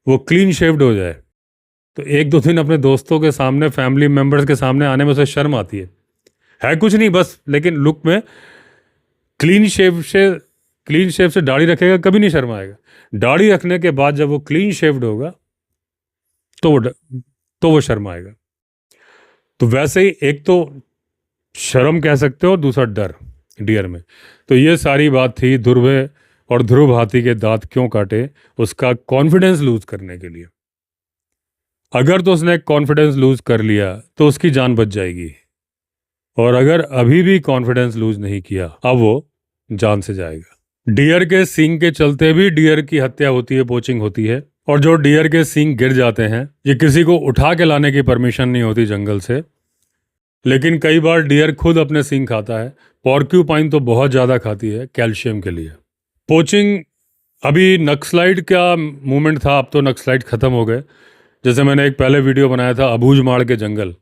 वो क्लीन शेव्ड हो जाए तो एक दो दिन अपने दोस्तों के सामने, फैमिली मेम्बर्स के सामने आने में उसे शर्म आती है कुछ नहीं बस, लेकिन लुक में क्लीन शेव से दाढ़ी रखेगा कभी नहीं शर्म आएगा। दाढ़ी रखने के बाद जब वो क्लीन शेव्ड होगा तो वो शर्म आएगा। तो वैसे ही एक तो शर्म कह सकते हो और दूसरा डर डियर में। तो ये सारी बात थी ध्रुव हाथी के दांत क्यों काटे, उसका कॉन्फिडेंस लूज करने के लिए। अगर तो उसने कॉन्फिडेंस लूज कर लिया तो उसकी जान बच जाएगी, और अगर अभी भी कॉन्फिडेंस लूज नहीं किया अब वो जान से जाएगा। डियर के सींग के चलते भी डियर की हत्या होती है, पोचिंग होती है, और जो डियर के सींग गिर जाते हैं ये किसी को उठा के लाने की परमिशन नहीं होती जंगल से, लेकिन कई बार डियर खुद अपने सींग खाता है। पॉर्क्यूपाइन तो बहुत ज़्यादा खाती है कैल्शियम के लिए। पोचिंग, अभी नक्सलाइट का मूवमेंट था, अब तो नक्सलाइट ख़त्म हो गए। जैसे मैंने एक पहले वीडियो बनाया था अबूझमाड़ के जंगल,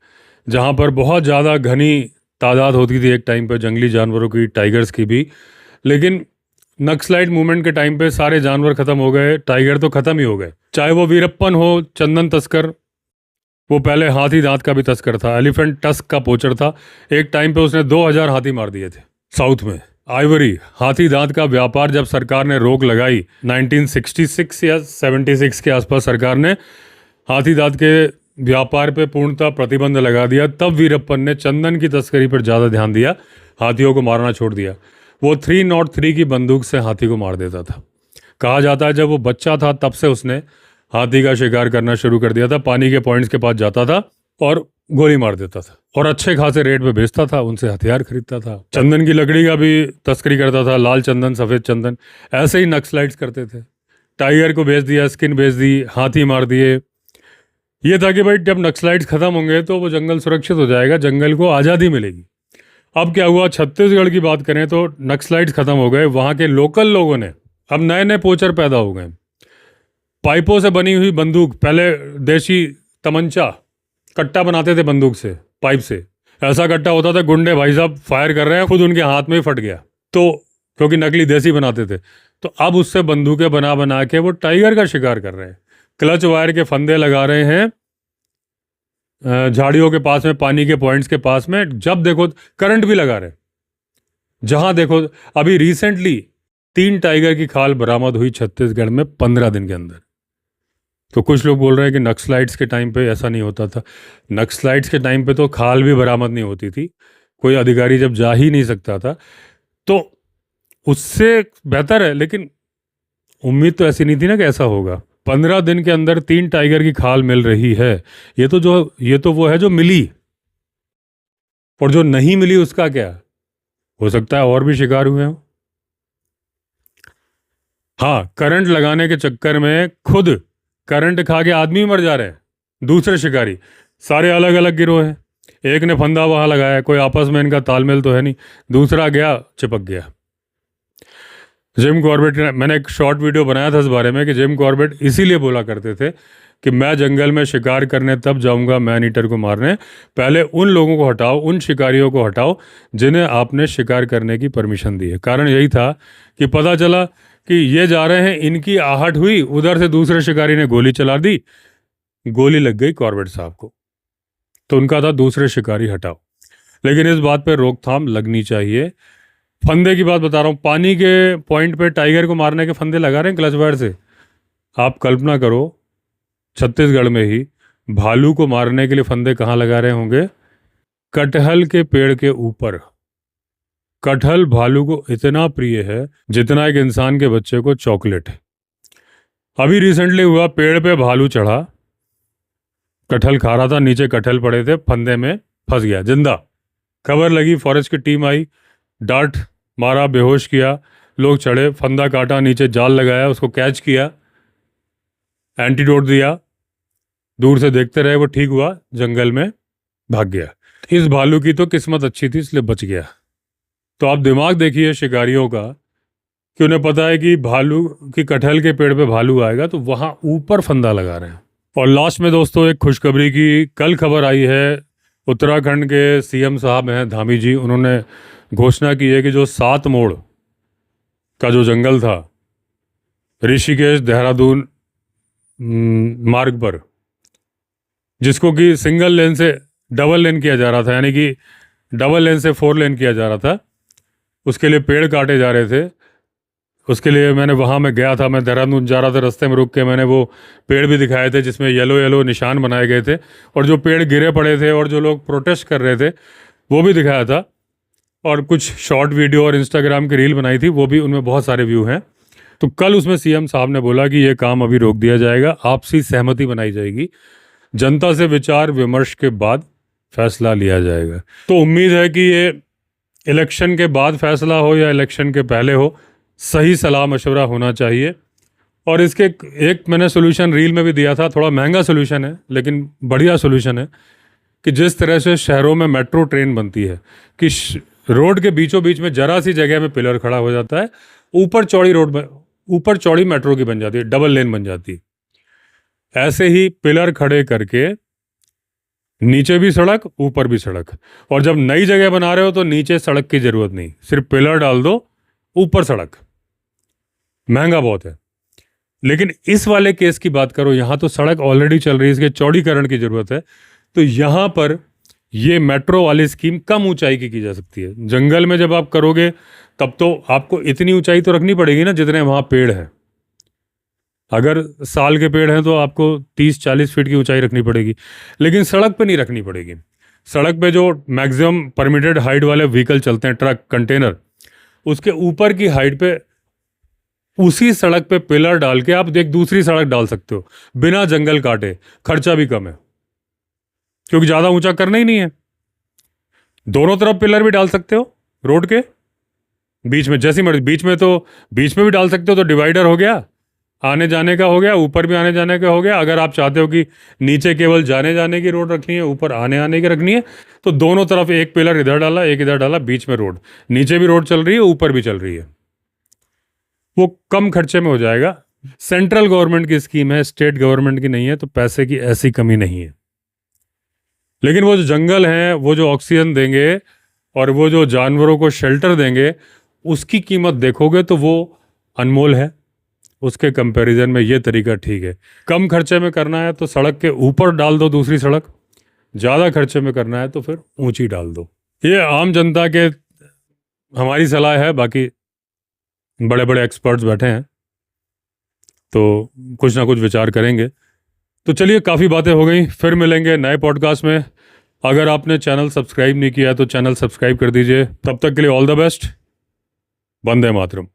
जहाँ पर बहुत ज़्यादा घनी तादाद होती थी एक टाइम पर जंगली जानवरों की, टाइगर्स की भी, लेकिन नक्सलाइट मूवमेंट के टाइम पे सारे जानवर ख़त्म हो गए, टाइगर तो ख़त्म ही हो गए। चाहे वो वीरप्पन हो, चंदन तस्कर, वो पहले हाथी दांत का भी तस्कर था, एलिफेंट टस्क का पोचर था। एक टाइम पे उसने 2000 हाथी मार दिए थे साउथ में। आइवरी, हाथी दांत का व्यापार जब सरकार ने रोक लगाई 1966 या 76 के आसपास, सरकार ने हाथी दांत के व्यापार पे पूर्णतः प्रतिबंध लगा दिया। तब वीरप्पन ने चंदन की तस्करी पर ज़्यादा ध्यान दिया, हाथियों को मारना छोड़ दिया। वो 303 की बंदूक से हाथी को मार देता था। कहा जाता है जब वो बच्चा था तब से उसने हाथी का शिकार करना शुरू कर दिया था। पानी के पॉइंट्स के पास जाता था और गोली मार देता था, और अच्छे खासे रेट पे बेचता था, उनसे हथियार खरीदता था। चंदन की लकड़ी का भी तस्करी करता था, लाल चंदन, सफ़ेद चंदन, ऐसे ही नक्सलाइट्स करते थे। टाइगर को बेच दिया, स्किन बेच दी, हाथी मार दिए। ये था कि भाई जब नक्सलाइट्स ख़त्म होंगे तो वो जंगल सुरक्षित हो जाएगा, जंगल को आज़ादी मिलेगी। अब क्या हुआ, छत्तीसगढ़ की बात करें तो नक्सलाइट्स ख़त्म हो गए, वहाँ के लोकल लोगों ने, अब नए नए पोचर पैदा हो गए। पाइपों से बनी हुई बंदूक, पहले देशी तमंचा कट्टा बनाते थे बंदूक से, पाइप से। ऐसा कट्टा होता था गुंडे भाई साहब फायर कर रहे हैं, खुद उनके हाथ में ही फट गया, तो क्योंकि नकली देसी बनाते थे। तो अब उससे बंदूकें बना बना के वो टाइगर का शिकार कर रहे हैं। क्लच वायर के फंदे लगा रहे हैं झाड़ियों के पास में, पानी के पॉइंट्स के पास में, जब देखो करंट भी लगा रहे, जहां देखो। अभी रिसेंटली 3 टाइगर की खाल बरामद हुई छत्तीसगढ़ में 15 दिन के अंदर। तो कुछ लोग बोल रहे हैं कि नक्सलाइट्स के टाइम पे ऐसा नहीं होता था। नक्सलाइट्स के टाइम पे तो खाल भी बरामद नहीं होती थी, कोई अधिकारी जब जा ही नहीं सकता था, तो उससे बेहतर है। लेकिन उम्मीद तो ऐसी नहीं थी ना कि ऐसा होगा। 15 दिन के अंदर 3 टाइगर की खाल मिल रही है। ये तो वो है जो मिली, और जो नहीं मिली उसका क्या हो सकता है, और भी शिकार हुए हो। हाँ, करंट लगाने के चक्कर में खुद करंट खा के आदमी मर जा रहे हैं, दूसरे शिकारी। सारे अलग अलग गिरोह हैं, एक ने फंदा वहां लगाया, कोई आपस में इनका तालमेल तो है नहीं, दूसरा गया चिपक गया। जिम कॉर्बेट, मैंने एक शॉर्ट वीडियो बनाया था इस बारे में कि जिम कॉर्बेट इसीलिए बोला करते थे कि मैं जंगल में शिकार करने तब जाऊंगा मैन ईटर को मारने, पहले उन लोगों को हटाओ, उन शिकारियों को हटाओ जिन्हें आपने शिकार करने की परमिशन दी है। कारण यही था कि पता चला कि ये जा रहे हैं, इनकी आहट हुई, उधर से दूसरे शिकारी ने गोली चला दी, गोली लग गई कॉर्बेट साहब को, तो उनका था दूसरे शिकारी हटाओ। लेकिन इस बात पर रोकथाम लगनी चाहिए। फंदे की बात बता रहा हूँ, पानी के पॉइंट पे टाइगर को मारने के फंदे लगा रहे हैं क्लच वायर से। आप कल्पना करो, छत्तीसगढ़ में ही भालू को मारने के लिए फंदे कहाँ लगा रहे होंगे, कटहल के पेड़ के ऊपर। कटहल भालू को इतना प्रिय है जितना एक इंसान के बच्चे को चॉकलेट है। अभी रिसेंटली हुआ, पेड़ पे भालू चढ़ा, कटहल खा रहा था, नीचे कटहल पड़े थे, फंदे में फंस गया जिंदा। खबर लगी, फॉरेस्ट की टीम आई, डांट मारा, बेहोश किया, लोग चढ़े, फंदा काटा, नीचे जाल लगाया, उसको कैच किया, एंटीडोट दिया, दूर से देखते रहे, वो ठीक हुआ, जंगल में भाग गया। इस भालू की तो किस्मत अच्छी थी इसलिए बच गया। तो आप दिमाग देखिए शिकारियों का, कि उन्हें पता है कि भालू की कटहल के पेड़ पे भालू आएगा, तो वहाँ ऊपर फंदा लगा रहे हैं। और लास्ट में दोस्तों एक खुशखबरी की कल खबर आई है, उत्तराखंड के सीएम साहब हैं धामी जी, उन्होंने घोषणा की है कि जो 7 मोड़ का जो जंगल था ऋषिकेश देहरादून मार्ग पर, जिसको कि सिंगल लेन से डबल लेन किया जा रहा था, यानी कि डबल लेन से 4 लेन किया जा रहा था, उसके लिए पेड़ काटे जा रहे थे। उसके लिए मैं गया था, मैं देहरादून जा रहा था, रास्ते में रुक के मैंने वो पेड़ भी दिखाए थे जिसमें येलो येलो निशान बनाए गए थे, और जो पेड़ गिरे पड़े थे और जो लोग प्रोटेस्ट कर रहे थे वो भी दिखाया था। और कुछ शॉर्ट वीडियो और इंस्टाग्राम की रील बनाई थी, वो भी, उनमें बहुत सारे व्यू हैं। तो कल उसमें सीएम साहब ने बोला कि ये काम अभी रोक दिया जाएगा, आपसी सहमति बनाई जाएगी, जनता से विचार विमर्श के बाद फैसला लिया जाएगा। तो उम्मीद है कि ये इलेक्शन के बाद फैसला हो या इलेक्शन के पहले हो, सही सलाह मशवरा होना चाहिए। और इसके एक मैंने सोल्यूशन रील में भी दिया था, थोड़ा महंगा सोल्यूशन है लेकिन बढ़िया सोल्यूशन है, कि जिस तरह से शहरों में मेट्रो ट्रेन बनती है कि रोड के बीचों बीच में जरा सी जगह में पिलर खड़ा हो जाता है, ऊपर चौड़ी मेट्रो की बन जाती है, डबल लेन बन जाती है। ऐसे ही पिलर खड़े करके नीचे भी सड़क ऊपर भी सड़क, और जब नई जगह बना रहे हो तो नीचे सड़क की जरूरत नहीं, सिर्फ पिलर डाल दो, ऊपर सड़क। महंगा बहुत है, लेकिन इस वाले केस की बात करो, यहां तो सड़क ऑलरेडी चल रही है, इसके चौड़ीकरण की जरूरत है। तो यहां पर ये मेट्रो वाली स्कीम कम ऊंचाई की जा सकती है। जंगल में जब आप करोगे तब तो आपको इतनी ऊंचाई तो रखनी पड़ेगी ना जितने वहां पेड़ हैं। अगर साल के पेड़ हैं तो आपको 30-40 फीट की ऊंचाई रखनी पड़ेगी, लेकिन सड़क पे नहीं रखनी पड़ेगी। सड़क पे जो मैक्सिमम परमिटेड हाइट वाले व्हीकल चलते हैं, ट्रक, कंटेनर, उसके ऊपर की हाइट पे उसी सड़क पे पिलर डाल के आप एक दूसरी सड़क डाल सकते हो बिना जंगल काटे। खर्चा भी कम है क्योंकि ज़्यादा ऊंचा करना ही नहीं है। दोनों तरफ पिलर भी डाल सकते हो रोड के बीच में, जैसी मर्जी, बीच में भी डाल सकते हो, तो डिवाइडर हो गया, आने जाने का हो गया, ऊपर भी आने जाने का हो गया। अगर आप चाहते हो कि नीचे केवल जाने जाने की रोड रखनी है, ऊपर आने आने की रखनी है, तो दोनों तरफ एक पिलर इधर डाला, एक इधर डाला, बीच में रोड, नीचे भी रोड चल रही है, ऊपर भी चल रही है। वो कम खर्चे में हो जाएगा। सेंट्रल गवर्नमेंट की स्कीम है, स्टेट गवर्नमेंट की नहीं है, तो पैसे की ऐसी कमी नहीं है। लेकिन वो जो जंगल हैं, वो जो ऑक्सीजन देंगे और वो जो जानवरों को शेल्टर देंगे, उसकी कीमत देखोगे तो वो अनमोल है। उसके कंपैरिजन में ये तरीका ठीक है। कम खर्चे में करना है तो सड़क के ऊपर डाल दो दूसरी सड़क, ज़्यादा खर्चे में करना है तो फिर ऊंची डाल दो। ये आम जनता के हमारी सलाह है, बाकी बड़े बड़े एक्सपर्ट्स बैठे हैं तो कुछ ना कुछ विचार करेंगे। तो चलिए, काफ़ी बातें हो गई, फिर मिलेंगे नए पॉडकास्ट में। अगर आपने चैनल सब्सक्राइब नहीं किया तो चैनल सब्सक्राइब कर दीजिए। तब तक के लिए all the best. Vande Mataram.